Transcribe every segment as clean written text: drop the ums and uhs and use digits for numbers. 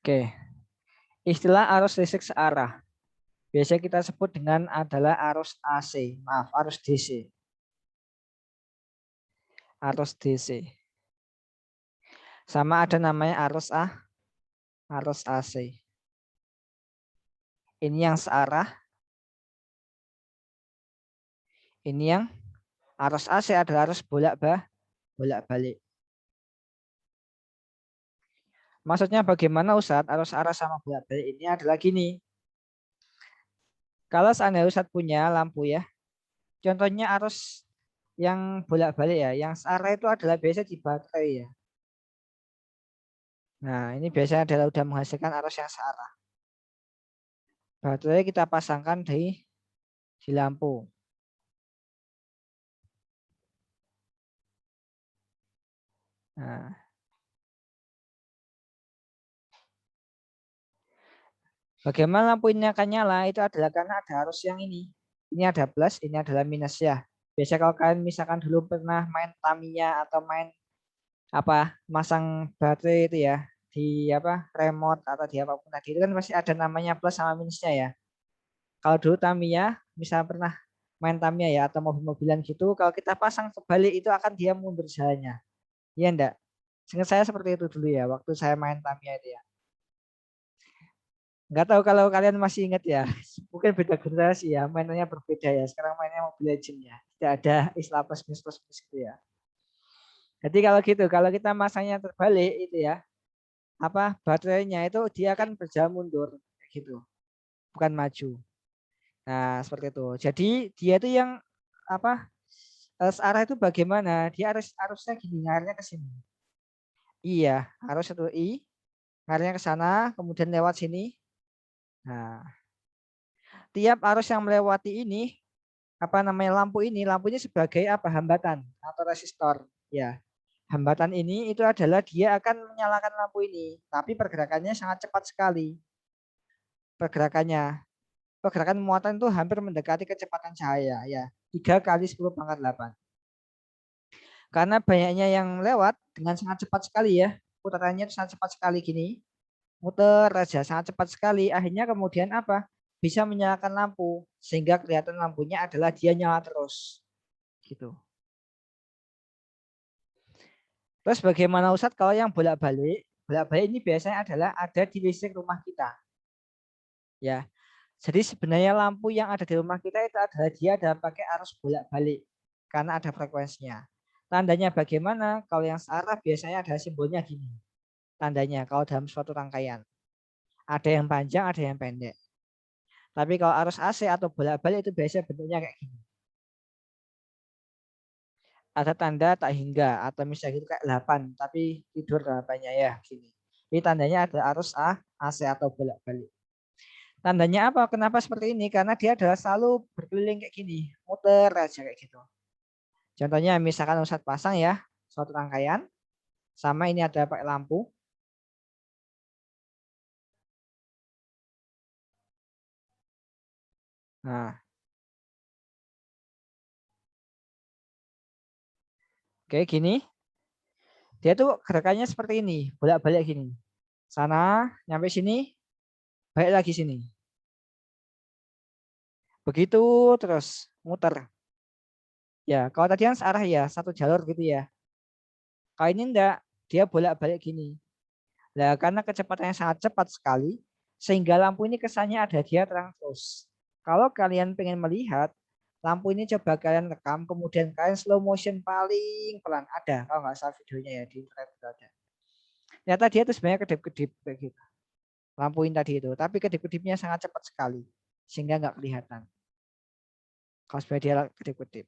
Oke, istilah arus listrik searah. Biasanya kita sebut dengan adalah arus AC, maaf, arus DC. Arus DC. Sama ada namanya arus AC. Ini yang searah. Ini yang arus AC adalah arus bolak-balik. Maksudnya bagaimana Ustadz? Arus arah sama bolak-balik ini adalah gini. Kalau seandainya Ustadz punya lampu ya, contohnya arus yang bolak-balik ya, yang searah itu adalah biasa di baterai ya. Nah, ini biasanya adalah udah menghasilkan arus yang searah. Baterai kita pasangkan di lampu. Nah, bagaimana lampu ini akan nyala? Itu adalah karena ada arus yang ini. Ini ada plus, ini adalah minus ya. Biasanya kalau kalian misalkan dulu pernah main Tamiya atau main masang baterai itu ya di remote atau di apapun tadi itu kan pasti ada namanya plus sama minusnya ya. Kalau dulu Tamiya, misal pernah main Tamiya ya atau mobil-mobilan gitu, kalau kita pasang kebalik itu akan dia mundur jalannya. Iya enggak? Seingat saya seperti itu dulu ya waktu saya main Tamiya itu ya. Nggak tahu kalau kalian masih ingat ya. Mungkin beda generasi ya, mainannya berbeda ya. Sekarang mainnya Mobile Legends ya. Tidak ada istilah plus minus gitu ya. Jadi kalau gitu, kalau kita masangnya terbalik itu ya, baterainya itu dia akan berjalan mundur kayak gitu, bukan maju. Nah, seperti itu. Jadi dia itu yang apa? Searah itu bagaimana? Dia arusnya gini, ngarahnya ke sini. Iya, arus itu ngarahnya ke sana, kemudian lewat sini. Nah, tiap arus yang melewati ini, lampu ini, lampunya sebagai hambatan atau resistor. Ya, hambatan ini itu adalah dia akan menyalakan lampu ini, tapi pergerakannya sangat cepat sekali. Pergerakan muatan itu hampir mendekati kecepatan cahaya ya, 3 kali 10 pangkat 8. Karena banyaknya yang lewat dengan sangat cepat sekali ya, putarannya itu sangat cepat sekali gini, muter aja sangat cepat sekali, akhirnya kemudian bisa menyalakan lampu sehingga kelihatan lampunya adalah dia nyala terus gitu. Terus bagaimana Ustadz kalau yang bolak-balik? Bolak-balik ini biasanya adalah ada di listrik rumah kita. Ya. Jadi sebenarnya lampu yang ada di rumah kita itu adalah dia ada pakai arus bolak-balik karena ada frekuensinya. Tandanya bagaimana? Kalau yang searah biasanya ada simbolnya gini. Tandanya kalau dalam suatu rangkaian. Ada yang panjang, ada yang pendek. Tapi kalau arus AC atau bolak-balik itu biasanya bentuknya kayak gini. Ada tanda tak hingga atau misalnya gitu kayak 8 tapi tidur 8-nya ya gini. Ini tandanya ada arus AC atau bolak-balik. Tandanya apa? Kenapa seperti ini? Karena dia adalah selalu berkeliling kayak gini, muter aja kayak gitu. Contohnya misalkan Ustadz pasang ya suatu rangkaian, sama ini ada pakai lampu. Nah, kayak gini. Dia tuh gerakannya seperti ini, bolak-balik gini. Sana, nyampe sini, balik lagi sini. Begitu terus muter. Ya, kalau tadi yang searah ya, satu jalur gitu ya. Kalau ini enggak, dia bolak-balik gini. Nah, karena kecepatannya sangat cepat sekali, sehingga lampu ini kesannya ada dia terang terus. Kalau kalian pengen melihat, lampu ini coba kalian rekam, kemudian kalian slow motion paling pelan. Ada, kalau nggak salah videonya ya di internet ada. Ternyata dia itu sebenarnya kedip-kedip kayak gitu. Lampu ini tadi itu, tapi kedip-kedipnya sangat cepat sekali, sehingga nggak kelihatan. Kalau sebenarnya dia kedip-kedip.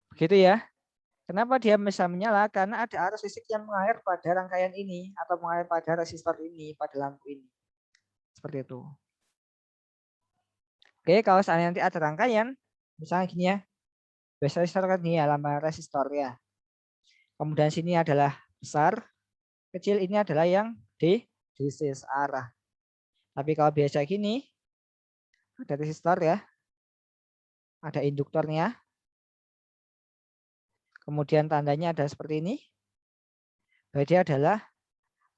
Begitu ya. Kenapa dia bisa menyala? Karena ada arus listrik yang mengalir pada rangkaian ini atau mengalir pada resistor ini, pada lampu ini. Seperti itu. Oke, kalau seandainya nanti ada rangkaian, misalnya gini ya, base resistor kan ini ya, lambang resistor ya. Kemudian sini adalah besar, kecil ini adalah yang DC arah. Tapi kalau biasa gini, ada resistor ya, ada induktornya. Kemudian tandanya ada seperti ini. Berarti adalah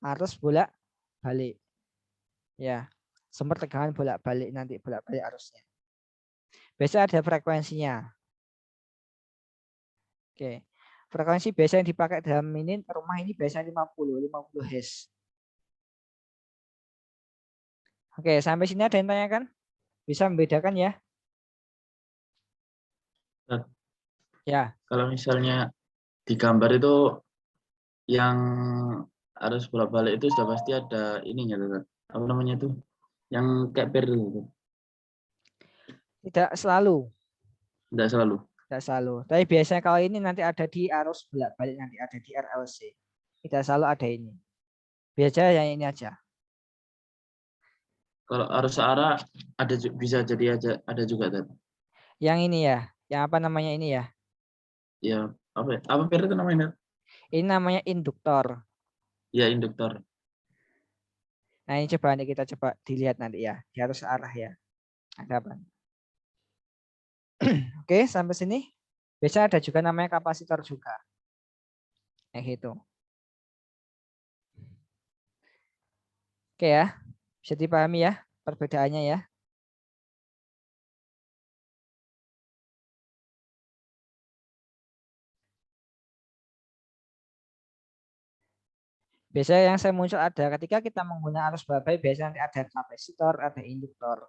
arus bolak-balik. Ya, sumber tegangan bolak-balik nanti bolak-balik arusnya. Biasa ada frekuensinya. Oke. Frekuensi biasa yang dipakai dalam ini rumah ini biasanya 50 Hz. Oke, sampai sini ada yang tanyakan? Bisa membedakan ya? Ya. Kalau misalnya di gambar itu yang arus bolak-balik itu sudah pasti ada ininya, Ustaz. Apa namanya itu? Yang kayak per itu. Tidak selalu. Tidak selalu. Tidak selalu. Tapi biasanya kalau ini nanti ada di arus bolak-balik, nanti ada di RLC. Tidak selalu ada ini. Biasanya yang ini aja. Kalau arus arah ada bisa jadi ada juga, Ustaz. Yang ini ya, yang apa namanya ini ya? Ya, apa per itu namanya? Ini namanya induktor. Ya, induktor. Nah ini coba nanti kita coba dilihat nanti ya, di arus arah ya. Ada apa? Oke, sampai sini. Biasa ada juga namanya kapasitor juga. Gitu. Oke ya, bisa dipahami ya perbedaannya ya. Biasanya yang saya muncul ada ketika kita menggunakan arus bolak-balik, biasanya nanti ada kapasitor, ada induktor,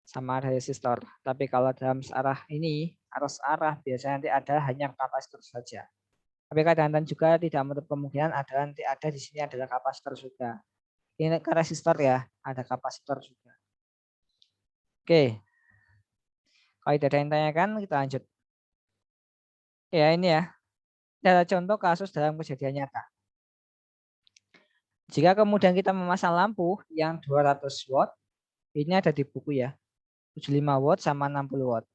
sama ada resistor. Tapi kalau dalam arah ini, arus arah biasanya nanti ada hanya kapasitor saja. Tapi kadang-kadang juga tidak menutup kemungkinan ada nanti ada di sini adalah kapasitor juga. Ini ke resistor ya, ada kapasitor juga. Oke. Kalau tidak ada yang tanyakan, kita lanjut. Ya ini ya, ada contoh kasus dalam kejadian nyata. Jika kemudian kita memasang lampu yang 200 watt, ini ada di buku ya, 75 watt sama 60 watt.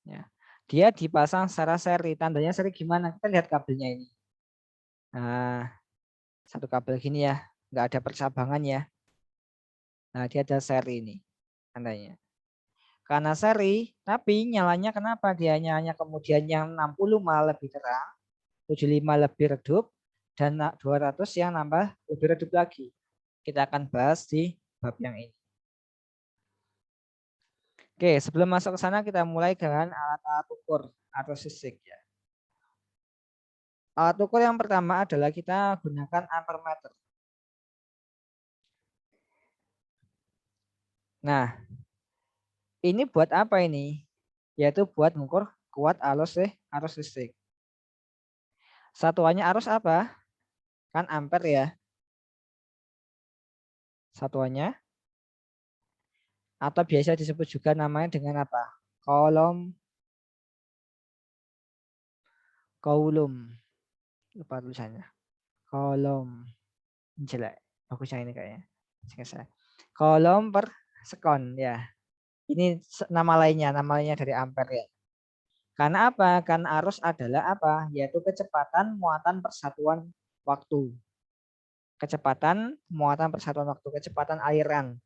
Ya. Dia dipasang secara seri. Tandanya seri gimana? Kita lihat kabelnya ini. Nah, satu kabel gini ya, nggak ada percabangan ya. Nah, dia ada seri ini tandanya. Karena seri, tapi nyalanya kenapa? Dia nyalanya kemudian yang 60 malah lebih terang, 75 lebih redup, dan 200 yang nambah lebih redup lagi. Kita akan bahas di bab yang ini. Oke, sebelum masuk ke sana kita mulai dengan alat-alat ukur atau sisik ya. Alat ukur yang pertama adalah kita gunakan ampermeter. Nah, ini buat apa ini? Yaitu buat mengukur kuat arus listrik. Satuannya arus apa? Kan ampere ya. Satuannya atau biasa disebut juga namanya dengan apa? Coulomb. Lupa tulisannya. Coulomb. Jelek. Bagus yang ini kayaknya. Coulomb per sekon ya. Ini nama lainnya dari ampere ya. Karena apa? Karena arus adalah apa? Yaitu kecepatan muatan persatuan waktu. Kecepatan muatan persatuan waktu, kecepatan aliran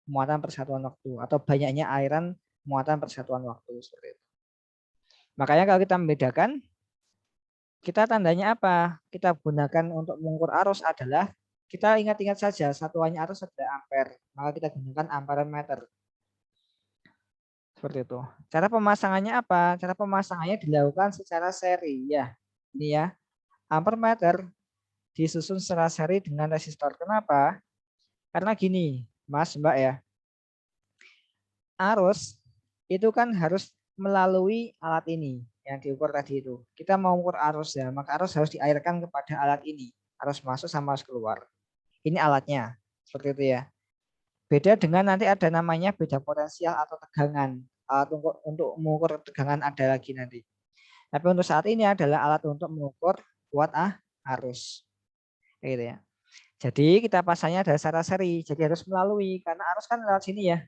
muatan persatuan waktu, atau banyaknya aliran muatan persatuan waktu seperti itu. Makanya kalau kita membedakan, kita tandanya apa? Kita gunakan untuk mengukur arus adalah kita ingat-ingat saja satuannya arus adalah ampere, maka kita gunakan amperemeter. Seperti itu. Cara pemasangannya apa? Cara pemasangannya dilakukan secara seri ya. Ini ya. Ampermeter disusun secara seri dengan resistor. Kenapa? Karena gini, Mas, Mbak ya. Arus itu kan harus melalui alat ini yang diukur tadi itu. Kita mau ukur arus ya, maka arus harus dialirkan kepada alat ini. Arus masuk sama arus keluar. Ini alatnya. Seperti itu ya. Beda dengan nanti ada namanya beda potensial atau tegangan. Alat untuk mengukur tegangan ada lagi nanti. Tapi untuk saat ini adalah alat untuk mengukur kuat arus. Gitu ya. Jadi kita pasangnya ada secara seri. Jadi harus melalui karena arus kan lewat sini ya.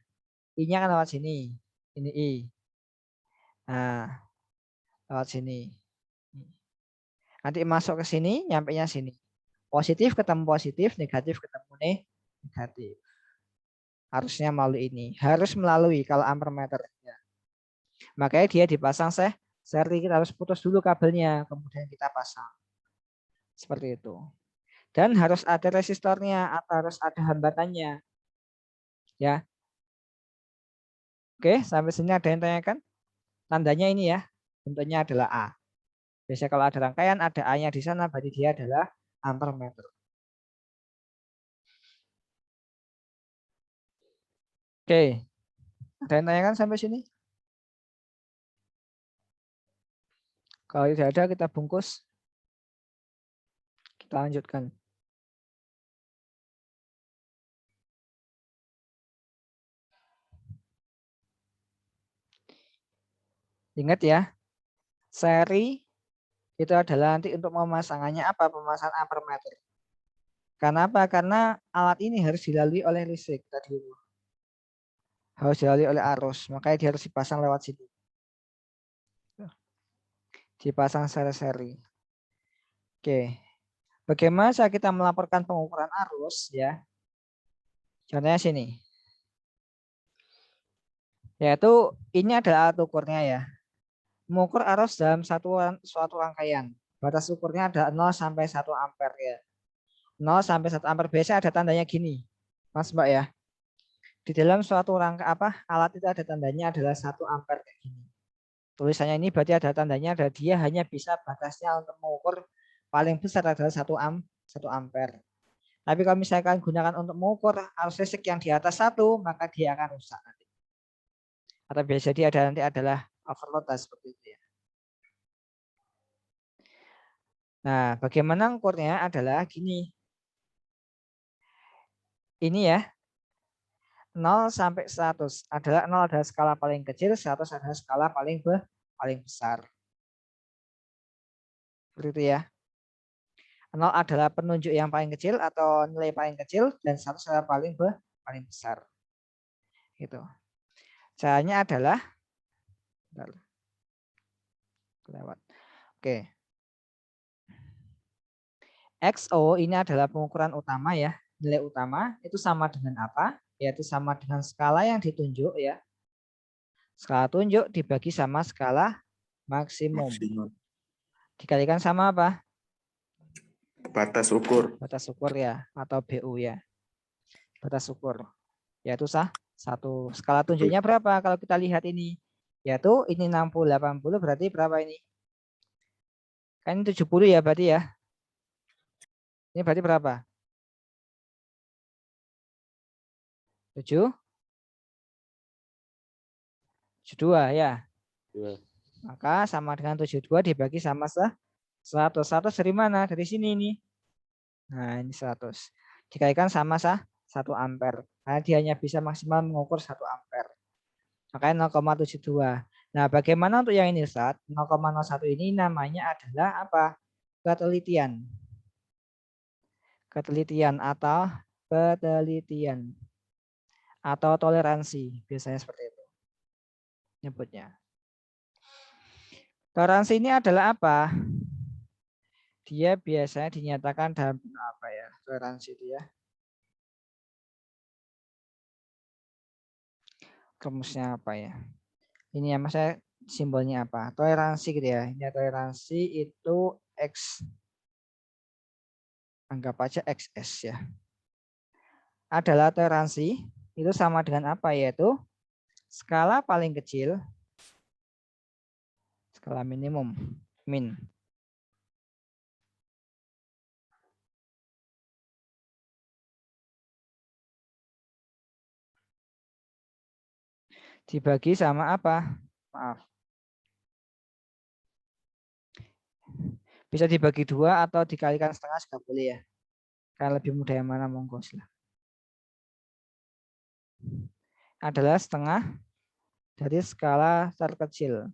I-nya kan lewat sini. Ini I. Nah, lewat sini. Nanti masuk ke sini, nyampe-nya sini. Positif ketemu positif, negatif ketemu negatif. Harusnya melalui ini. Harus melalui kalau ampermeter. Ya. Makanya dia dipasang seri. Kita harus putus dulu kabelnya, kemudian kita pasang. Seperti itu. Dan harus ada resistornya atau harus ada hambatannya. Ya. Oke, sampai sini ada yang tanyakan? Tandanya ini ya. Bentuknya adalah A. Biasanya kalau ada rangkaian, ada A-nya di sana, berarti dia adalah ampere meter. Oke. Ada yang tanyakan sampai sini? Kalau tidak ada, kita bungkus. Kita lanjutkan. Ingat ya, seri itu adalah nanti untuk pemasangannya apa? Pemasangan ampere meter. Karena apa? Karena alat ini harus dilalui oleh listrik tadi. Harus dilalui oleh arus. Makanya dia harus dipasang lewat sini. Dipasang seri-seri. Oke. Bagaimana cara kita melaporkan pengukuran arus ya? Contohnya sini. Yaitu ini adalah alat ukurnya ya. Mengukur arus dalam suatu rangkaian. Batas ukurnya ada 0 sampai 1 ampere ya. 0 sampai 1 ampere biasa ada tandanya gini. Mas Mbak ya. Di dalam suatu alat itu ada tandanya adalah 1 ampere kayak gini. Tulisannya ini berarti ada tandanya ada dia hanya bisa batasnya untuk mengukur paling besar adalah 1 ampere. Tapi kalau misalkan gunakan untuk mengukur arus listrik yang di atas 1, maka dia akan rusak nanti. Atau biasa dia ada nanti adalah overload seperti itu ya. Nah, bagaimana ukurnya adalah gini. Ini ya. 0 sampai 100 adalah 0 adalah skala paling kecil, 100 adalah skala paling besar. Seperti itu ya. 0 adalah penunjuk yang paling kecil atau nilai paling kecil dan 100 adalah paling besar. Gitu. Caranya adalah lewat. Oke. XO ini adalah pengukuran utama ya. Nilai utama itu sama dengan apa? Yaitu sama dengan skala yang ditunjuk ya. Skala tunjuk dibagi sama skala maksimum. Dikalikan sama apa? Batas ukur. Batas ukur ya, atau BU ya. Batas ukur. Yaitu satu. Skala tunjuknya berapa? Kalau kita lihat ini. Yaitu ini 60, 80 berarti berapa ini? Kan 70 ya berarti ya. Ini berarti berapa? 72 ya. Maka sama dengan 72 dibagi sama 100. 100 dari mana? Dari sini ini. Nah, ini 100. Dikalikan sama 1 ampere. Karena dia hanya bisa maksimal mengukur 1 ampere. Makanya 0,72. Nah, bagaimana untuk yang ini Ustaz? 0,01 ini namanya adalah apa? Ketelitian. Ketelitian atau ketelitian. Atau toleransi. Biasanya seperti itu. Nyebutnya. Toleransi ini adalah apa? Dia biasanya dinyatakan dalam apa ya? Toleransi itu ya. Rumusnya apa ya? Ini ya Mas, saya simbolnya apa? Toleransi gitu ya. Ini toleransi itu X. Anggap aja XS ya. Adalah toleransi itu sama dengan apa? Yaitu skala paling kecil, skala minimum, min. Dibagi sama apa? Maaf. Bisa dibagi 2 atau dikalikan setengah juga boleh ya. Kan lebih mudah yang mana monggo silahkan. Adalah setengah dari skala terkecil.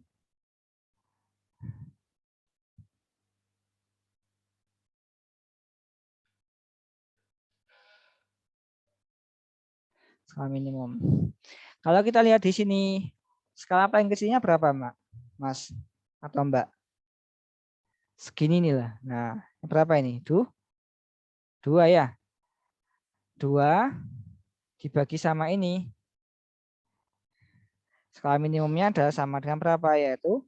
Skala minimum. Kalau kita lihat di sini, skala paling kecilnya berapa, Mas? Atau Mbak? Segini nih lah. Nah, berapa ini? 2 ya. 2 dibagi sama ini. Skala minimumnya adalah sama dengan berapa? Yaitu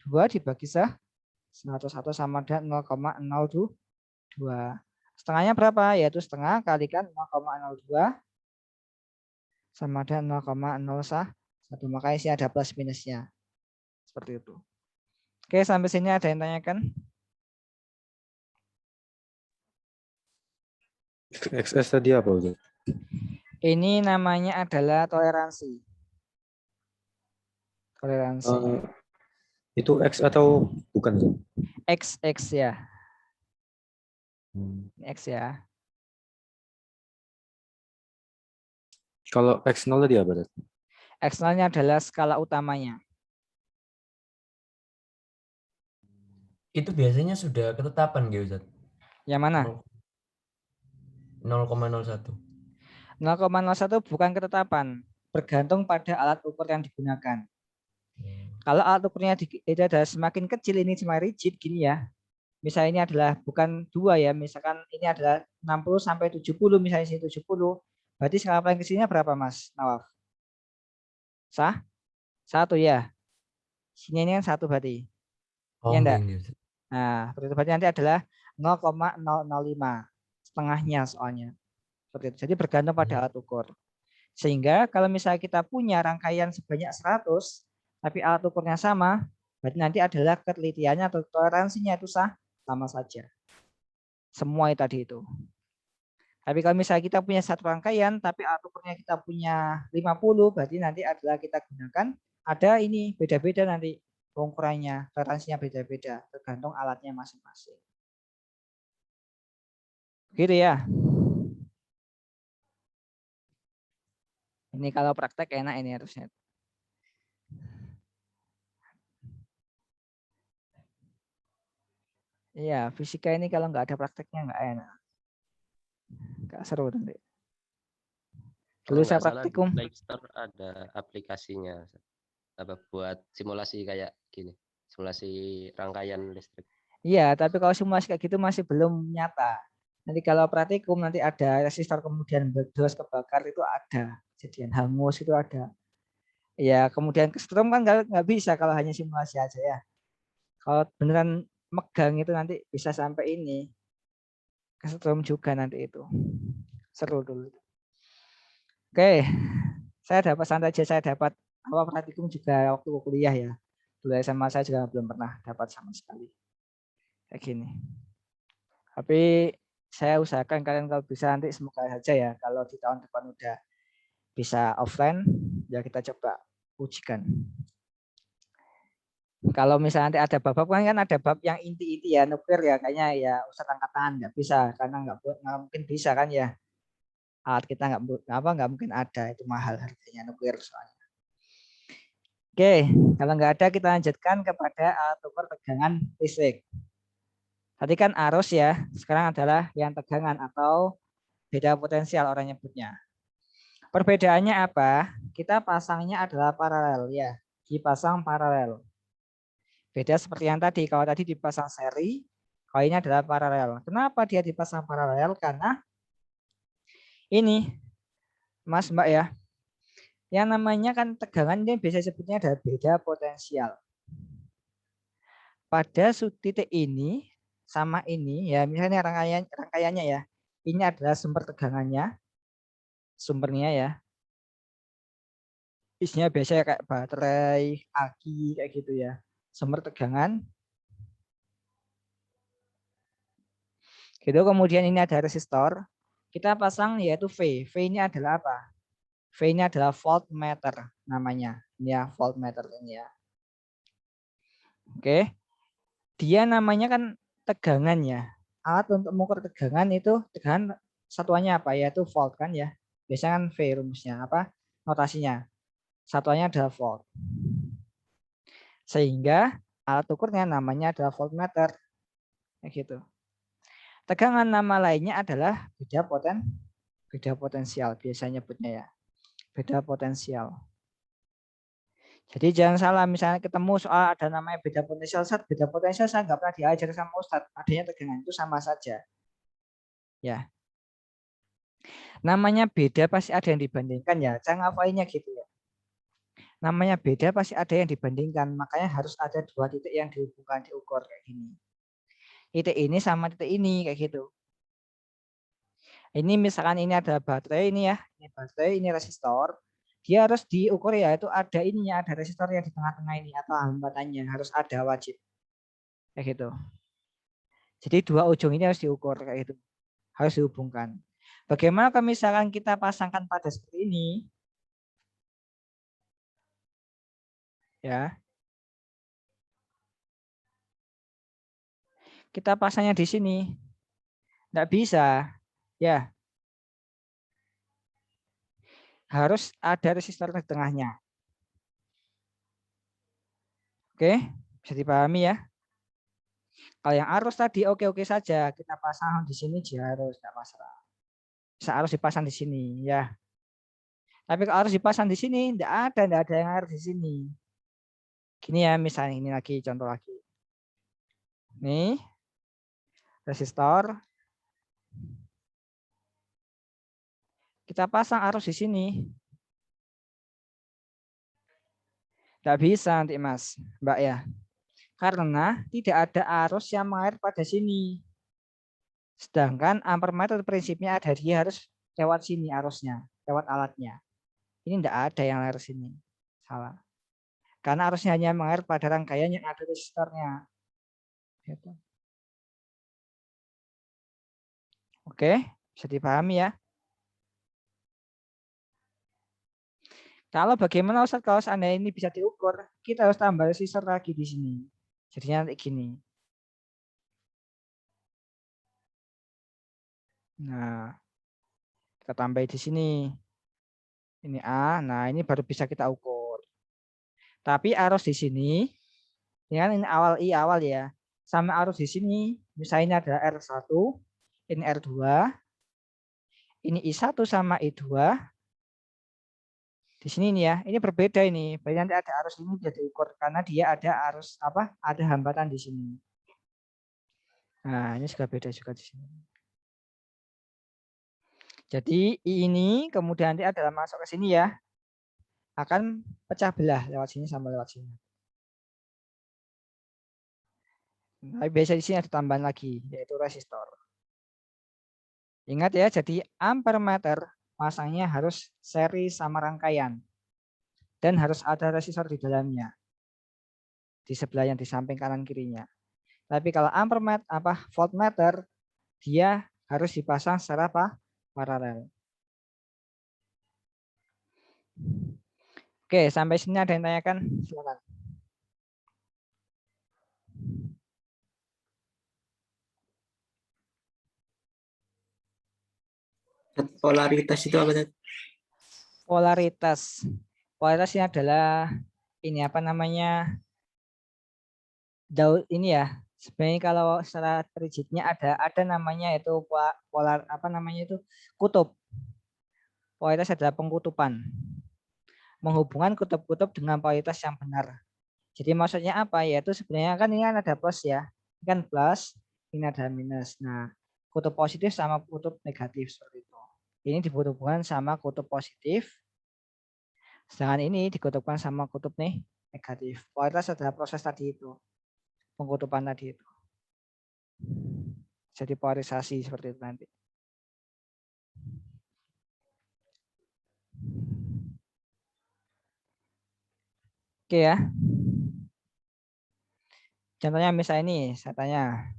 2 dibagi 101 sama dengan 0,02. Setengahnya berapa? Yaitu setengah kalikan 0,02 sama dengan 0,01. Makanya sini ada plus minusnya. Seperti itu. Oke, sampai sini ada yang tanyakan? XS tadi apa Ustaz? Ini namanya adalah toleransi. Toleransi. Itu X atau bukan Ustaz? X ya. Hmm. X ya. Kalau X0 tadi apa Ustaz? X0-nya adalah skala utamanya. Itu biasanya sudah ketetapan gitu Ustaz. Yang mana? 0,01. 0,01 bukan ketetapan. Bergantung pada alat ukur yang digunakan. Kalau alat ukurnya itu adalah semakin kecil, ini semakin rigid gini ya. Misalnya ini adalah bukan 2 ya. Misalkan ini adalah 60 sampai 70, misalnya sini 70. Berarti skala paling kecilnya berapa Mas Nawaf? Sah? 1 ya. Sini ini kan 1 berarti. Oh, Iya enggak? iya, Ustaz. Nah, berarti nanti adalah 0,005. Setengahnya soalnya. Seperti itu. Jadi bergantung pada alat ukur. Sehingga kalau misalnya kita punya rangkaian sebanyak 100, tapi alat ukurnya sama, berarti nanti adalah ketelitiannya atau toleransinya itu sama saja. Semua tadi itu. Tapi kalau misalnya kita punya satu rangkaian, tapi alat ukurnya kita punya 50, berarti nanti adalah kita gunakan, ada ini beda-beda nanti ukurannya, toleransinya beda-beda, tergantung alatnya masing-masing. Gitu ya. Ini kalau praktek enak ini harusnya. Iya, fisika ini kalau nggak ada prakteknya nggak enak. Nggak seru nanti. Dulu saya praktikum. Play Store ada aplikasinya apa buat simulasi kayak gini, simulasi rangkaian listrik. Iya, tapi kalau simulasi kayak gitu masih belum nyata. Nanti kalau praktikum nanti ada resistor kemudian berdos kebakar itu ada, kejadian hangus itu ada. Ya kemudian kesetrum kan nggak bisa kalau hanya simulasi aja ya. Kalau beneran megang itu nanti bisa sampai ini kesetrum juga nanti itu. Seru dulu. Oke, saya dapat santai aja, saya dapat awal praktikum juga waktu kuliah ya. Dulu SMA saya juga belum pernah dapat sama sekali. Kayak gini. Tapi saya usahakan kalian kalau bisa nanti semoga saja ya kalau di tahun depan udah bisa offline ya kita coba ujikan. Kalau misalnya nanti ada bab kan ada bab yang inti-inti ya nuklir ya kayaknya ya usah angkat tangan nggak bisa karena nggak mungkin bisa kan ya alat kita nggak mungkin ada itu mahal harganya nuklir soalnya. Oke kalau nggak ada kita lanjutkan kepada alat ukur tegangan listrik. Tadi kan arus ya, sekarang adalah yang tegangan atau beda potensial orang nyebutnya. Perbedaannya apa? Kita pasangnya adalah paralel ya, dipasang paralel. Beda seperti yang tadi, kalau tadi dipasang seri, kalau ini adalah paralel. Kenapa dia dipasang paralel? Karena ini, Mas Mbak ya, yang namanya kan tegangan ini biasa sebutnya adalah beda potensial. Pada titik ini, sama ini ya misalnya rangkaiannya ya ini adalah sumber tegangannya sumbernya ya isinya biasanya kayak baterai aki kayak gitu ya sumber tegangan gitu kemudian ini ada resistor kita pasang yaitu V ini adalah apa V ini adalah voltmeter namanya ini ya voltmeter ini ya oke dia namanya kan tegangannya alat untuk mengukur tegangan itu tegangan satuannya apa yaitu volt kan ya biasanya kan V rumusnya apa notasinya satuannya adalah volt sehingga alat ukurnya namanya adalah voltmeter kayak gitu tegangan nama lainnya adalah beda potensial biasanya nyebutnya ya beda potensial. Jadi jangan salah, misalnya ketemu soal ada namanya beda potensial, beda potensial saya nggak pernah diajar sama Ustadz. Adanya tegangan itu sama saja. Ya. Namanya beda pasti ada yang dibandingkan ya. Jangan ngafalnya gitu ya. Namanya beda pasti ada yang dibandingkan. Makanya harus ada dua titik yang dihubungkan diukur kayak gini. Titik ini sama titik ini kayak gitu. Ini misalkan ini ada baterai ini ya, ini baterai, ini resistor. Dia harus diukur ya, itu ada ininya, ada resistornya di tengah-tengah ini atau hambatannya harus ada wajib. Kayak gitu. Jadi dua ujung ini harus diukur kayak gitu. Harus dihubungkan. Bagaimana kalau misalkan kita pasangkan pada seperti ini? Ya. Kita pasangnya di sini. Enggak bisa. Ya. Harus ada resistor di tengahnya. Oke, bisa dipahami ya. Kalau yang arus tadi oke-oke saja, kita pasang di sini harus enggak masalah. Bisa harus dipasang di sini ya. Tapi kalau harus dipasang di sini enggak ada yang harus di sini. Gini ya, misalnya ini lagi contoh lagi. Nih. Resistor. Kita pasang arus di sini. Enggak bisa nanti Mas, Mbak ya. Karena tidak ada arus yang mengalir pada sini. Sedangkan ampermeter prinsipnya ada, dia harus lewat sini arusnya, lewat alatnya. Ini tidak ada yang mengalir sini. Salah. Karena arusnya hanya mengalir pada rangkaian yang ada resistornya. Gitu. Oke, bisa dipahami ya. Kalau bagaimana Ustaz kalau seandainya ini bisa diukur, kita harus tambah resistor lagi di sini. Jadinya nanti gini. Nah, kita tambah di sini. Ini A, nah ini baru bisa kita ukur. Tapi arus di sini, ini awal ya. Sama arus di sini, misalnya ada R1, ini R2, ini I1 sama I2. Di sini nih ya, ini berbeda ini. Berarti nanti ada arus ini bisa diukur karena dia ada arus apa? Ada hambatan di sini. Nah, ini juga beda juga di sini. Jadi ini kemudian nanti adalah masuk ke sini ya. Akan pecah belah lewat sini sama lewat sini. Nah, biasa di sini ada tambahan lagi yaitu resistor. Ingat ya, jadi ampermeter masangnya harus seri sama rangkaian. Dan harus ada resistor di dalamnya. Di sebelah yang di samping kanan kirinya. Tapi kalau ampermeter voltmeter dia harus dipasang secara paralel. Oke, sampai sini ada yang tanyakan? Silakan. Polaritas itu apa? Polaritas. Polaritas ini adalah ini apa namanya? Daun ini ya. Sebenarnya kalau secara rigidnya ada namanya itu polar apa namanya itu kutub. Polaritas adalah pengkutupan. Menghubungkan kutub-kutub dengan polaritas yang benar. Jadi maksudnya apa? Yaitu sebenarnya kan ini kan ada plus ya. Ini kan plus, ini ada minus. Nah, kutub positif sama kutub negatif seperti itu. Ini dihubungkan sama kutub positif. Sedangkan ini dikutupkan sama kutub negatif. Polaritas adalah proses tadi itu. Pengkutupan tadi itu. Jadi polarisasi seperti itu nanti. Oke ya. Contohnya misalnya ini, saya tanya.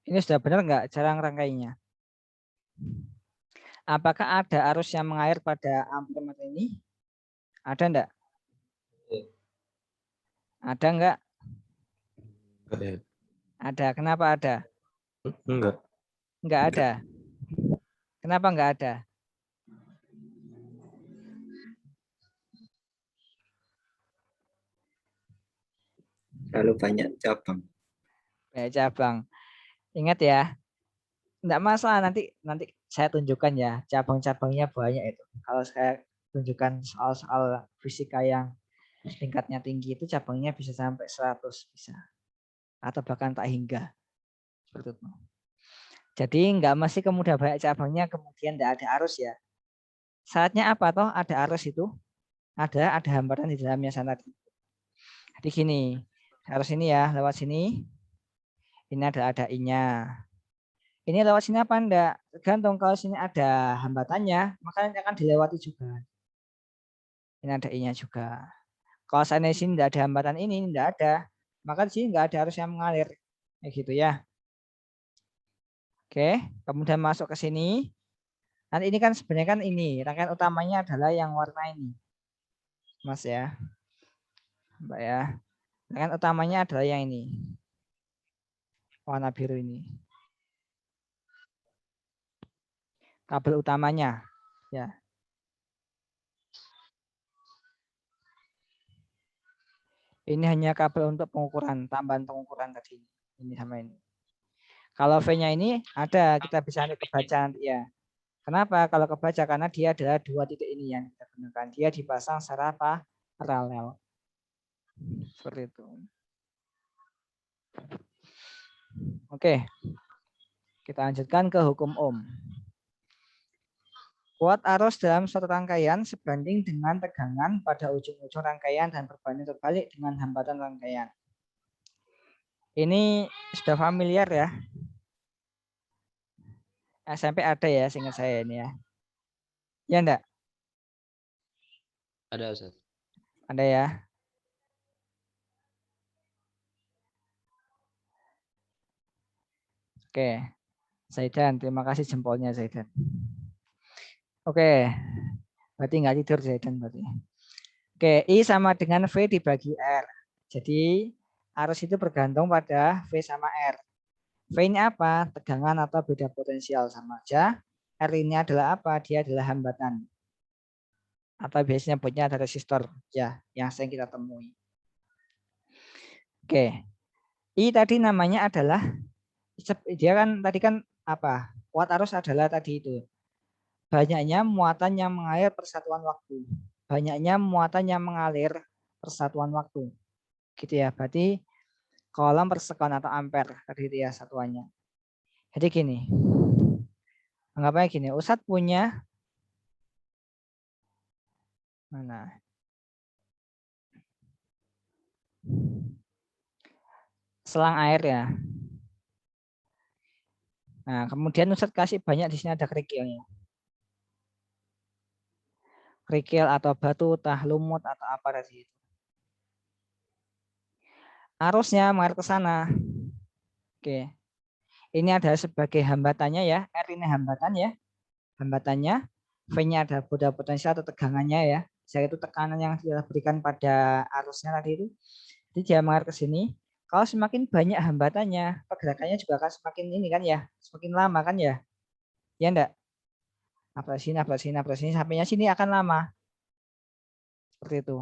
Ini sudah benar nggak cara ngerangkainya? Apakah ada arus yang mengalir pada ampermeter ini? Ada enggak? Ada enggak? Ada. Kenapa ada? Enggak. Enggak ada. Kenapa enggak ada? Terlalu banyak cabang. Banyak cabang. Ingat ya. Enggak masalah, nanti saya tunjukkan ya, cabang-cabangnya banyak itu. Kalau saya tunjukkan soal-soal fisika yang tingkatnya tinggi itu cabangnya bisa sampai 100 bisa. Atau bahkan tak hingga. Seperti itu. Jadi enggak mesti kemudian banyak cabangnya kemudian enggak ada arus ya. Syaratnya apa toh? Ada arus itu. Ada hambatan di dalamnya sana. Jadi gini, arus ini ya lewat sini. Ini ada I-nya. Ini lewat sini apa enggak? Tergantung, kalau sini ada hambatannya, maka nanti akan dilewati juga. Ini ada I-nya juga. Kalau seandainya sini enggak ada hambatan ini enggak ada, maka di sini enggak ada arus yang mengalir. Kayak gitu ya. Oke, kemudian masuk ke sini. Nanti ini kan sebenarnya kan ini, rangkaian utamanya adalah yang warna ini. Mas ya. Mbak ya. Rangkaian utamanya adalah yang ini. Warna biru ini. Kabel utamanya ya. Ini hanya kabel untuk pengukuran, tambahan pengukuran tadi. Ini sama ini. Kalau V-nya ini ada, kita bisa nanti kebaca nanti ya. Kenapa? Kalau kebaca karena dia adalah dua titik ini yang kita gunakan. Dia dipasang secara apa? Paralel. Seperti itu. Oke. Kita lanjutkan ke hukum Ohm. Kuat arus dalam suatu rangkaian sebanding dengan tegangan pada ujung-ujung rangkaian dan berbanding terbalik dengan hambatan rangkaian. Ini sudah familiar ya. SMP ada ya, seingat saya ini ya. Ya enggak? Ada Ustaz. Ada ya. Oke. Zaidan, terima kasih jempolnya Zaidan. Oke. Berarti nggak tidur Zaidan berarti. Oke, I sama dengan V dibagi R. Jadi arus itu bergantung pada V sama R. V ini apa? Tegangan atau beda potensial, sama aja. R ini adalah apa? Dia adalah hambatan. Atau biasanya nyebutnya ada resistor ya, yang sering kita temui. Oke. I tadi namanya adalah, dia kan tadi kan apa? Kuat arus adalah tadi itu. Banyaknya muatan yang mengalir persatuan waktu. Banyaknya muatan yang mengalir persatuan waktu. Gitu ya. Berarti kolom per sekon atau ampere tadi itu ya satuannya. Jadi gini. Anggapnya gini, Ustadz punya mana? Selang air ya. Nah, kemudian Ustadz kasih banyak di sini ada kerikilnya. Kerikil atau batu, tah lumut atau apa tadi itu. Arusnya mengalir ke sana. Oke. Ini adalah sebagai hambatannya ya. R ini hambatan ya. Hambatannya. V-nya ada beda potensial atau tegangannya ya. Jadi itu tekanan yang diberikan pada arusnya tadi itu. Jadi dia mengalir ke sini. Kalau semakin banyak hambatannya, pergerakannya juga akan semakin ini kan ya. Semakin lama kan ya. Ya enggak? Sini, sampainya sini akan lama. Seperti itu.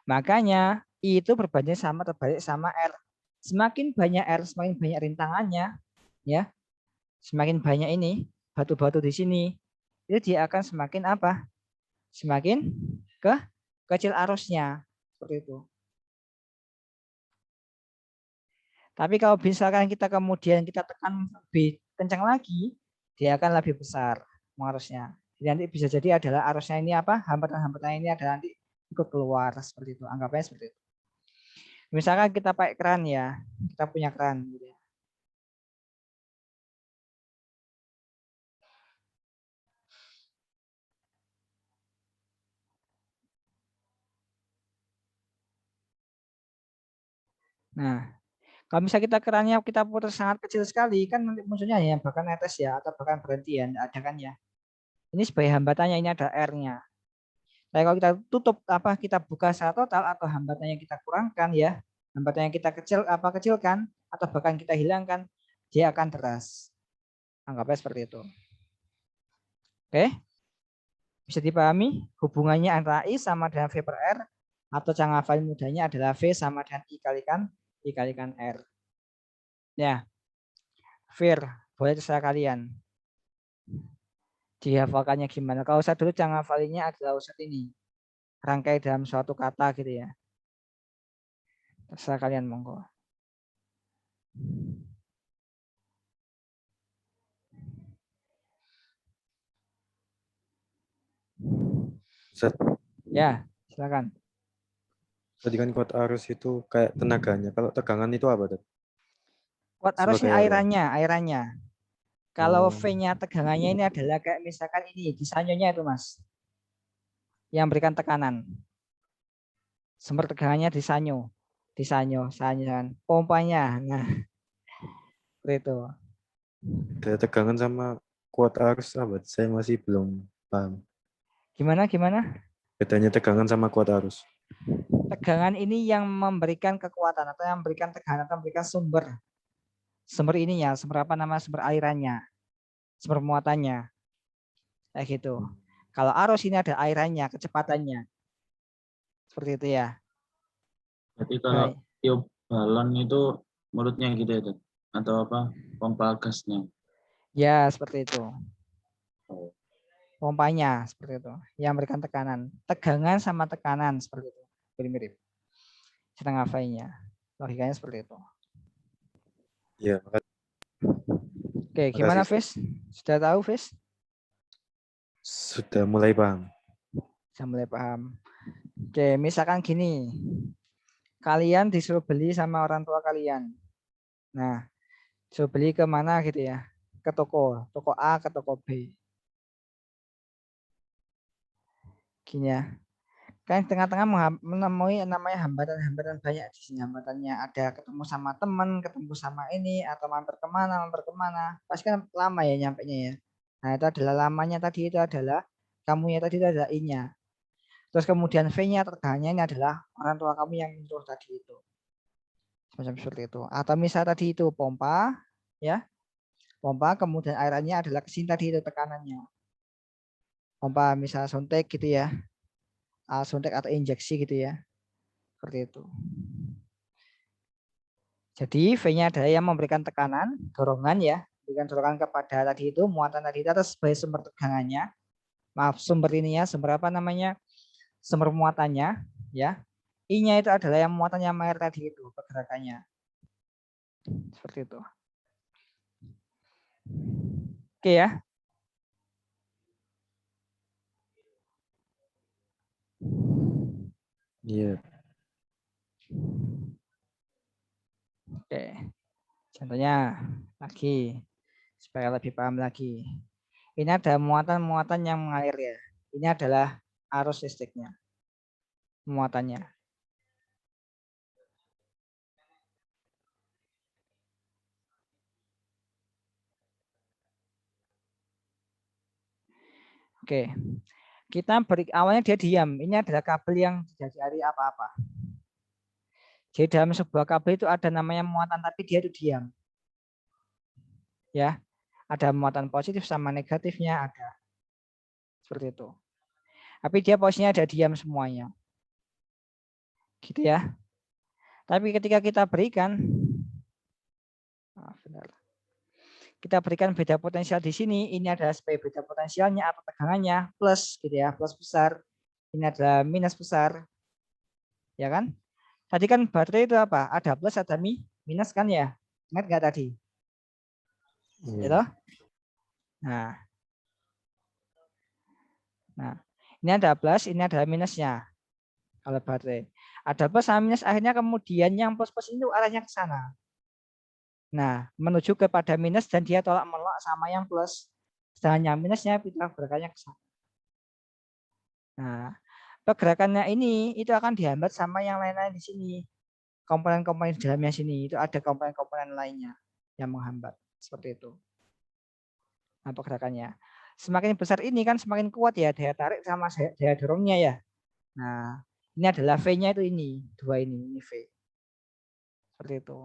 Makanya I itu berbanding sama terbalik sama R. Semakin banyak R, semakin banyak rintangannya, ya. Semakin banyak ini batu-batu di sini, itu dia akan semakin apa? Semakin kecil arusnya, seperti itu. Tapi kalau misalkan kita kemudian kita tekan lebih kencang lagi, dia akan lebih besar arusnya. Jadi nanti bisa jadi adalah arusnya ini apa? Hambatan-hambatan ini adalah nanti ikut keluar seperti itu. Anggapnya seperti itu. Misalkan kita pakai keran ya, kita punya keran. Gitu ya. Nah, kalau misalnya kita kerannya kita putar sangat kecil sekali, kan munculnya ya bahkan netes ya, atau bahkan berhenti ya, ada kan ya. Ini sebagai hambatannya, ini ada R-nya. Tapi kalau kita tutup apa, kita buka secara total atau hambatannya kita kurangkan ya, hambatannya kita kecilkan atau bahkan kita hilangkan, dia akan deras. Anggapnya seperti itu. Oke, bisa dipahami hubungannya antara I sama dengan V per R, atau cara ngafalin mudahnya adalah V sama dengan I kalikan R. Ya, Vir Boleh terserah kalian. Dihafalkannya gimana. Kalau saya dulu cara ngafalinya adalah Ustadz ini. Rangkai dalam suatu kata gitu ya. Terserah kalian monggo. Ustaz, Ya, silakan. tadi kan kuat arus itu kayak tenaganya. Kalau tegangan itu apa, Dad? Kuat arus ini Sebagai apa? airannya. Kalau Oh. V-nya tegangannya ini adalah kayak misalkan ini di sanyonya itu Mas. Yang berikan tekanan. Sumber tegangannya di sanyo. Di sanyo kan. Pompanya. Nah, seperti itu. Ada tegangan sama kuat arus apa? Saya masih belum paham. Gimana? Bedanya tegangan sama kuat arus. Tegangan ini yang memberikan kekuatan atau yang memberikan tekanan atau memberikan sumber. Sumber ininya, sumber apa nama sumber alirannya. Sumber muatannya. Kayak gitu. Kalau arus ini ada airannya, kecepatannya. Seperti itu ya. Berarti kalau Baik. tiup balon itu mulutnya gitu ya, Dad? Atau apa? Pompa gasnya. Ya, seperti itu. Oh. Pompanya seperti itu. Yang memberikan tekanan. Tegangan sama tekanan seperti itu. Mirip-mirip. Setengah V-nya. Logikanya seperti itu. Iya, Oke, gimana Fis? Sudah tahu Fis? sudah mulai paham. Sudah mulai paham. Oke, misalkan gini. Kalian disuruh beli sama orang tua kalian. Nah, disuruh beli ke mana gitu ya? Ke toko. Toko A ke toko B. Gini ya. Kan tengah-tengah menemui namanya hambatan-hambatan banyak di sini. Hambatannya ada ketemu sama teman, ketemu sama ini, atau mampir kemana. Pasti kan lama ya nyampenya ya. Nah itu adalah lamanya tadi itu adalah kamunya tadi itu adalah I-nya. Terus kemudian V-nya tergangannya ini adalah orang tua kamu yang menyuruh tadi itu. Semacam seperti itu. Atau misal tadi itu pompa, ya. Pompa kemudian airannya adalah kesini tadi itu tekanannya. Pompa misal suntik gitu ya. Suntik atau injeksi gitu ya. Seperti itu. Jadi V-nya adalah yang memberikan tekanan, dorongan ya. Memberikan dorongan kepada tadi itu, muatan tadi itu atas sebagai sumber tegangannya. Maaf, sumber ini ya, sumber apa namanya? Sumber muatannya ya. I-nya itu adalah yang muatannya air tadi itu, pergerakannya. Seperti itu. Oke ya. Iya. Oke. Contohnya lagi supaya lebih paham lagi. Ini ada muatan-muatan yang mengalir ya. Ini adalah arus listriknya. Muatannya. Oke. Kita beri awalnya dia diam. Ini adalah kabel yang tidak diari apa-apa. Jadi dalam sebuah kabel itu ada namanya muatan tapi dia itu diam. Ya. Ada muatan positif sama negatifnya ada. Seperti itu. Tapi dia posisinya ada diam semuanya. Gitu ya. Tapi ketika kita berikan kita berikan beda potensial di sini, ini adalah sebagai beda potensialnya atau tegangannya plus gitu ya, plus besar. Ini adalah minus besar. Ya kan? Tadi kan baterai itu apa? Ada plus ada minus kan ya? Ingat nggak tadi? Gitu? Nah, ini ada plus, ini adalah minusnya. Kalau baterai. Ada plus sama minus, akhirnya kemudian yang plus-plus itu arahnya ke sana. Nah, menuju kepada minus dan dia tolak menolak sama yang plus. Sedangkan yang minusnya kita gerakannya ke sana. Nah, pergerakannya ini itu akan dihambat sama yang lain-lain di sini. Komponen-komponen di dalamnya sini itu ada komponen-komponen lainnya yang menghambat. Seperti itu. Nah, pergerakannya. Semakin besar ini kan semakin kuat ya daya tarik sama daya dorongnya ya. Nah, ini adalah V-nya itu ini. Dua ini V. Seperti itu.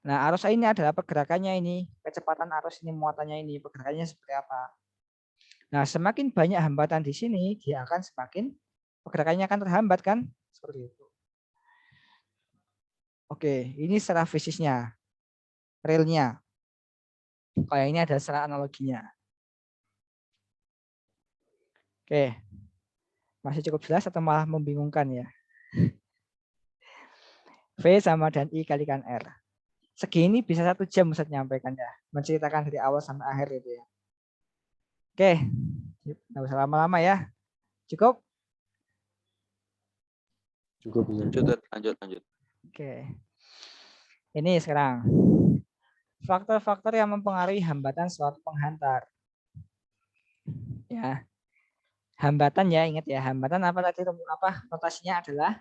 Nah, arus ini adalah pergerakannya ini, kecepatan arus ini, muatannya ini, pergerakannya seperti apa. Nah, semakin banyak hambatan di sini, dia akan semakin pergerakannya akan terhambat kan? Seperti itu. Oke, ini secara fisiknya, realnya. Kalau ini ada secara analoginya. Oke. Masih cukup jelas atau malah membingungkan ya? V sama dan I kalikan R. Segini bisa 1 jam Ustaz menyampaikan ya. Menceritakan dari awal sampai akhir itu ya. Oke. Nggak usah lama-lama ya. Cukup? Cukup bisa. Lanjut. Oke. Ini sekarang. Faktor-faktor yang mempengaruhi hambatan suatu penghantar. Ya. Hambatan ya, ingat ya. Hambatan apa tadi? Notasinya adalah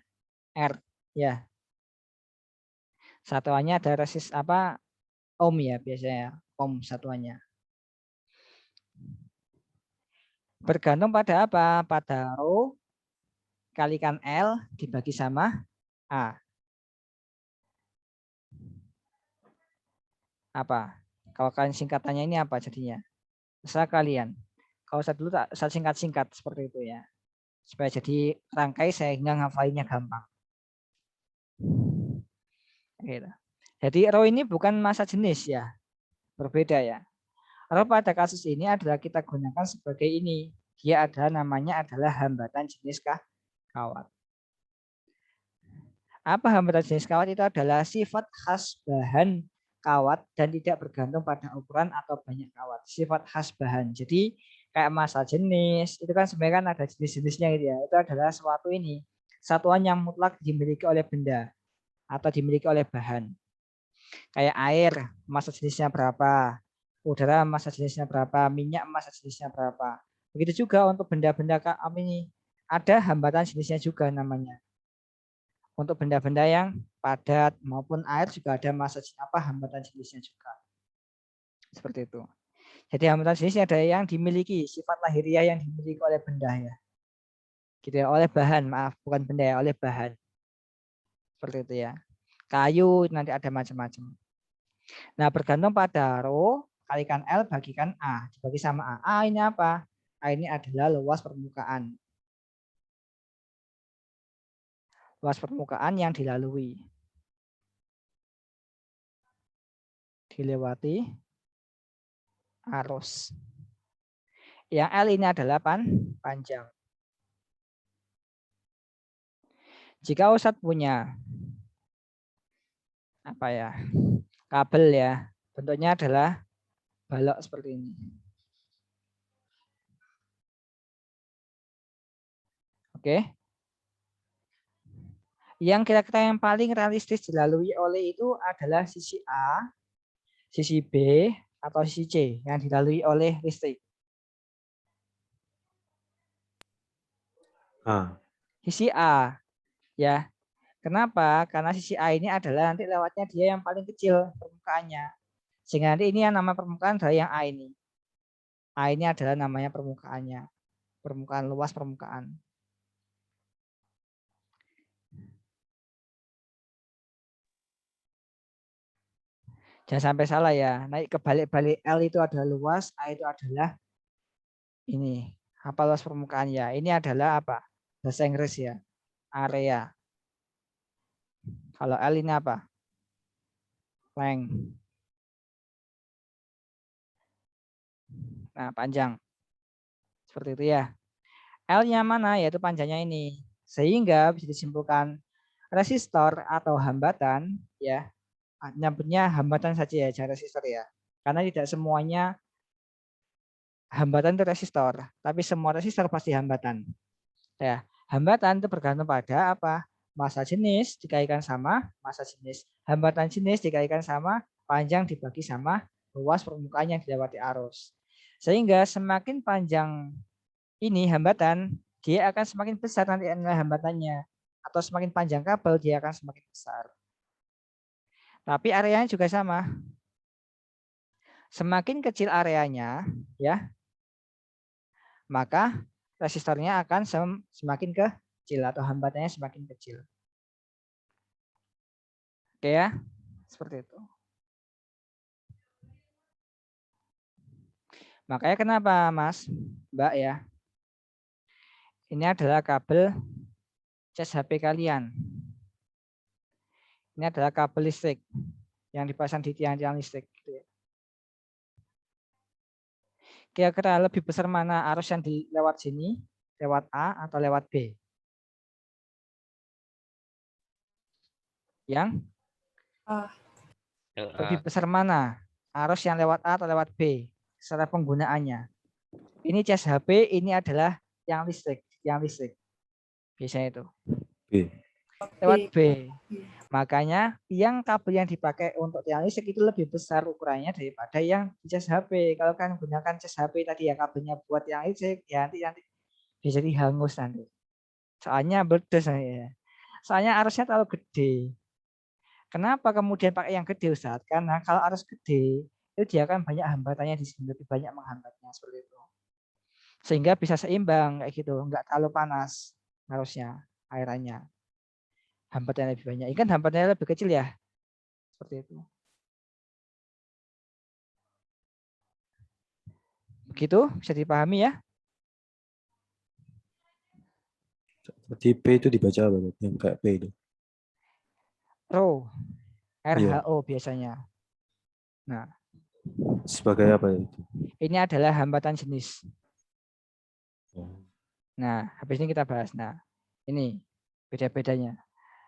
R. Ya. Satuannya ada ohm ya biasanya. Ohm satuannya. Bergantung pada apa? Pada rho kalikan L dibagi sama A. Apa? Kalau kalian singkatannya ini apa jadinya? Terserah kalian. Kalau saya dulu saya singkat-singkat seperti itu ya. Supaya jadi rangkai sehingga ngafalinnya gampang. Gitu. Jadi rho ini bukan massa jenis ya. Berbeda ya. Rho pada kasus ini adalah kita gunakan sebagai ini. Dia namanya adalah hambatan jenis kawat. Apa hambatan jenis kawat? Itu adalah sifat khas bahan kawat dan tidak bergantung pada ukuran atau banyak kawat. Sifat khas bahan. Jadi kayak massa jenis itu kan sebenarnya kan ada jenis-jenisnya gitu ya. Itu adalah suatu ini satuan yang mutlak dimiliki oleh benda atau dimiliki oleh bahan. Kayak air massa jenisnya berapa, udara massa jenisnya berapa, minyak massa jenisnya berapa. Begitu juga untuk benda-benda ini ada hambatan jenisnya juga namanya. Untuk benda-benda yang padat maupun air juga ada hambatan jenisnya juga. Seperti itu. Jadi hambatan jenisnya ada yang dimiliki, sifat lahiriah yang dimiliki oleh benda ya. Gitu ya, oleh bahan, maaf, bukan benda ya, oleh bahan. Seperti itu ya. Kayu nanti ada macam-macam. Nah, bergantung pada rho kalikan L bagikan A, dibagi sama A. A ini apa? A ini adalah luas permukaan. Luas permukaan yang dilewati arus. Yang L ini adalah panjang. Jika Ustadz punya kabel ya, bentuknya adalah balok seperti ini. Oke. Yang kira-kira yang paling realistis dilalui oleh itu adalah sisi A, sisi B, atau sisi C yang dilalui oleh listrik. Sisi A, ya. Kenapa? Karena sisi A ini adalah nanti lewatnya dia yang paling kecil permukaannya. Sehingga nanti ini yang nama permukaan adalah yang A ini. A ini adalah namanya permukaannya. Permukaan, luas permukaan. Jangan sampai salah ya. Naik kebalik-balik L itu adalah luas, A itu adalah ini. Apa luas permukaan ya? Ini adalah apa? Bahasa Inggris ya. Area. Kalau L ini apa? Length. Nah, panjang. Seperti itu ya. L-nya mana? Yaitu panjangnya ini. Sehingga bisa disimpulkan resistor atau hambatan ya. Nyebutnya hambatan saja ya, jangan resistor ya. Karena tidak semuanya hambatan itu resistor, tapi semua resistor pasti hambatan. Ya, hambatan itu bergantung pada apa? Massa jenis dikaitkan sama massa jenis. Hambatan jenis dikaitkan sama panjang dibagi sama luas permukaan yang dilewati arus. Sehingga semakin panjang ini hambatan, dia akan semakin besar nanti hambatannya. Atau semakin panjang kabel, dia akan semakin besar. Tapi areanya juga sama. Semakin kecil areanya, ya, maka resistornya akan semakin kecil atau hambatannya semakin kecil. Oke ya, seperti itu. Makanya kenapa Mas, Mbak ya, ini adalah kabel cas HP kalian. Ini adalah kabel listrik yang dipasang di tiang-tiang listrik. Kira-kira lebih besar mana arus yang di lewat sini, lewat A atau lewat B? Yang Yang lebih A. besar mana arus yang lewat A atau lewat B secara penggunaannya? Ini CSHP, ini adalah yang listrik, biasanya itu B. lewat B. Makanya yang kabel yang dipakai untuk tiang listrik itu lebih besar ukurannya daripada yang di CSHP. Kalau kan gunakan CSHP tadi ya kabelnya buat tiang listrik, ya nanti bisa dihangus nanti. Soalnya berdes ya. Soalnya arusnya terlalu gede. Kenapa kemudian pakai yang gede Ustaz? Karena kalau arus gede itu dia akan banyak hambatannya di sini, lebih banyak menghambatnya seperti itu. Sehingga bisa seimbang kayak gitu, nggak terlalu panas harusnya airannya. Hambatannya lebih banyak. Ini kan hambatannya lebih kecil ya. Seperti itu. Begitu bisa dipahami ya? Tadi P itu dibaca apa? Yang kayak P itu. Rho, Iya. RHO biasanya. Nah, Sebagai apa itu? ini adalah hambatan jenis. Oh. Nah, habis ini kita bahas. Nah, ini beda-bedanya.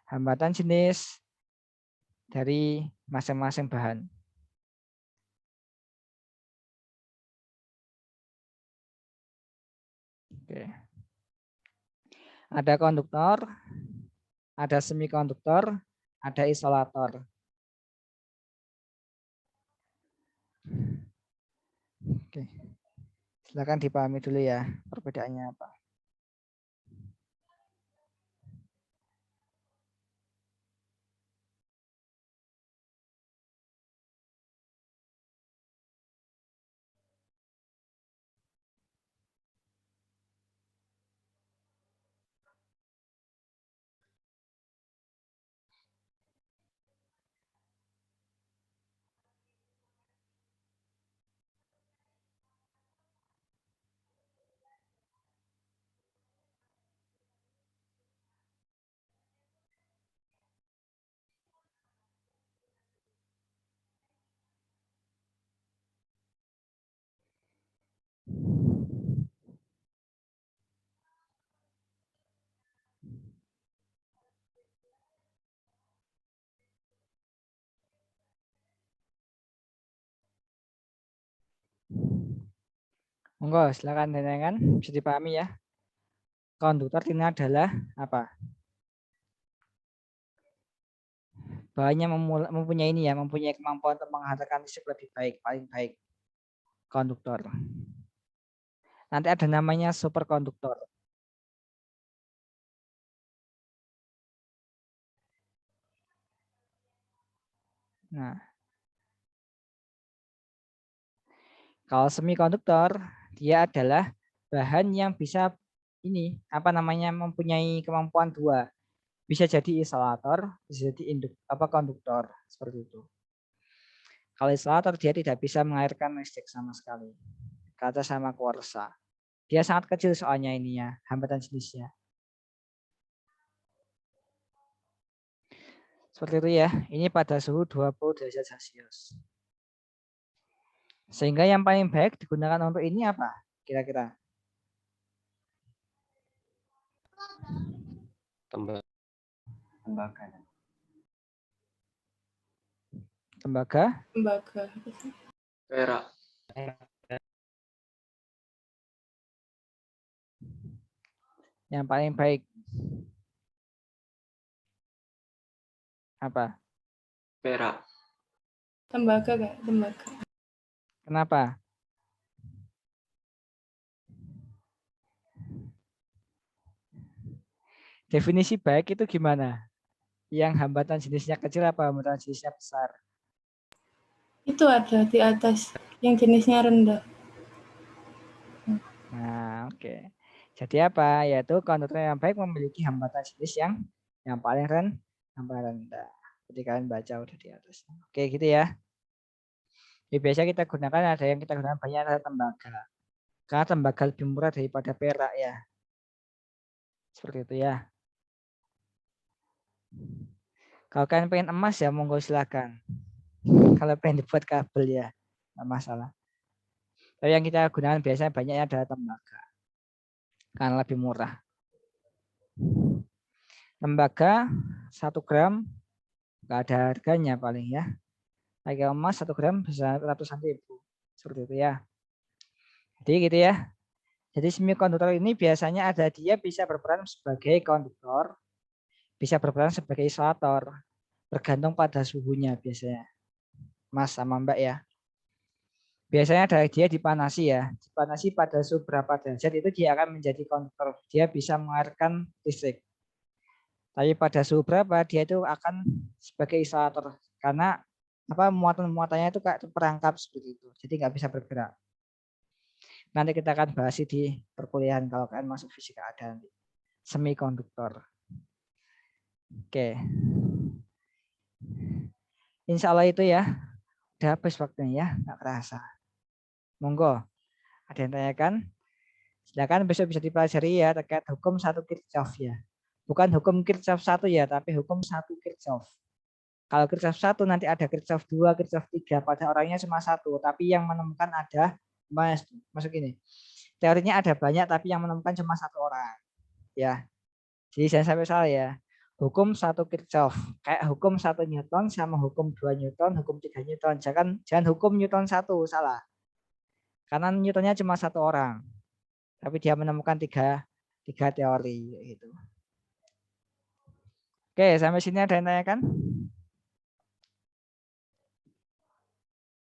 Hambatan jenis dari masing-masing bahan. Oke. Ada konduktor, ada semikonduktor, ada isolator. Oke. Silakan dipahami dulu ya perbedaannya apa. Monggo, silakan tanyakan, bisa dipahami ya. Konduktor ini adalah apa? Bahannya mempunyai ini ya, mempunyai kemampuan untuk menghantarkan listrik lebih baik, paling baik. Konduktor. Nanti ada namanya superkonduktor. Nah, kalau semikonduktor dia adalah bahan yang bisa ini apa namanya mempunyai kemampuan dua, bisa jadi isolator, bisa jadi konduktor seperti itu. Kalau isolator dia tidak bisa mengairkan listrik sama sekali, kaca sama kuarsa. Dia sangat kecil soalnya ininya hambatan jenisnya. Seperti itu ya. Ini pada suhu 20 derajat Celcius. Sehingga yang paling baik digunakan untuk ini apa? Kira-kira? Tembaga. Tembaga. Perak. Yang paling baik apa? Perak. Tembaga Kak, tembaga. Kenapa? Definisi baik itu gimana? Yang hambatan jenisnya kecil apa hambatan jenisnya besar? Itu ada di atas yang jenisnya rendah. Nah, oke. Jadi apa? Yaitu konduktor yang baik memiliki hambatan jenis yang paling rendah. Jadi kalian baca udah di atas. Oke, gitu ya. Biasa kita gunakan ada yang kita gunakan banyak adalah tembaga. Karena tembaga lebih murah daripada perak ya. Seperti itu ya. Kalau kalian pengen emas ya monggo silakan. Kalau pengen dibuat kabel ya, nggak masalah. Tapi yang kita gunakan biasanya banyaknya adalah tembaga. Karena lebih murah. Tembaga 1 gram nggak ada harganya paling ya. Harga emas 1 gram bisa ratusan ribu. Seperti itu ya. Jadi gitu ya. Jadi semikonduktor ini biasanya dia bisa berperan sebagai konduktor, bisa berperan sebagai isolator, bergantung pada suhunya biasanya. Mas sama Mbak ya. Biasanya dia dipanasi ya. Dipanasi pada suhu berapa derajat itu dia akan menjadi konduktor. Dia bisa mengalirkan listrik. Tapi pada suhu berapa dia itu akan sebagai isolator. Karena muatan-muatannya itu kayak perangkap seperti itu. Jadi nggak bisa bergerak. Nanti kita akan bahas di perkuliahan kalau kalian masuk fisika ada nanti. Semikonduktor. Oke. Insya Allah itu ya. Udah habis waktunya ya. Nggak kerasa. Monggo. Ada yang tanyakan? Silakan besok bisa dipelajari ya terkait hukum 1 Kirchhoff ya. Bukan hukum Kirchhoff 1 ya, tapi hukum 1 Kirchhoff. Kalau Kirchhoff 1 nanti ada Kirchhoff 2, Kirchhoff 3. Pada orangnya cuma 1, tapi yang menemukan ada masuk ini. Teorinya ada banyak, tapi yang menemukan cuma 1 orang. Ya. Jadi jangan sampai salah ya. Hukum 1 Kirchhoff. Kayak hukum 1 Newton sama hukum 2 Newton, hukum 3 Newton. Jangan hukum Newton 1, salah. Karena Newtonnya cuma 1 orang. Tapi dia menemukan tiga teori gitu. Oke, sampai sini ada yang tanyakan?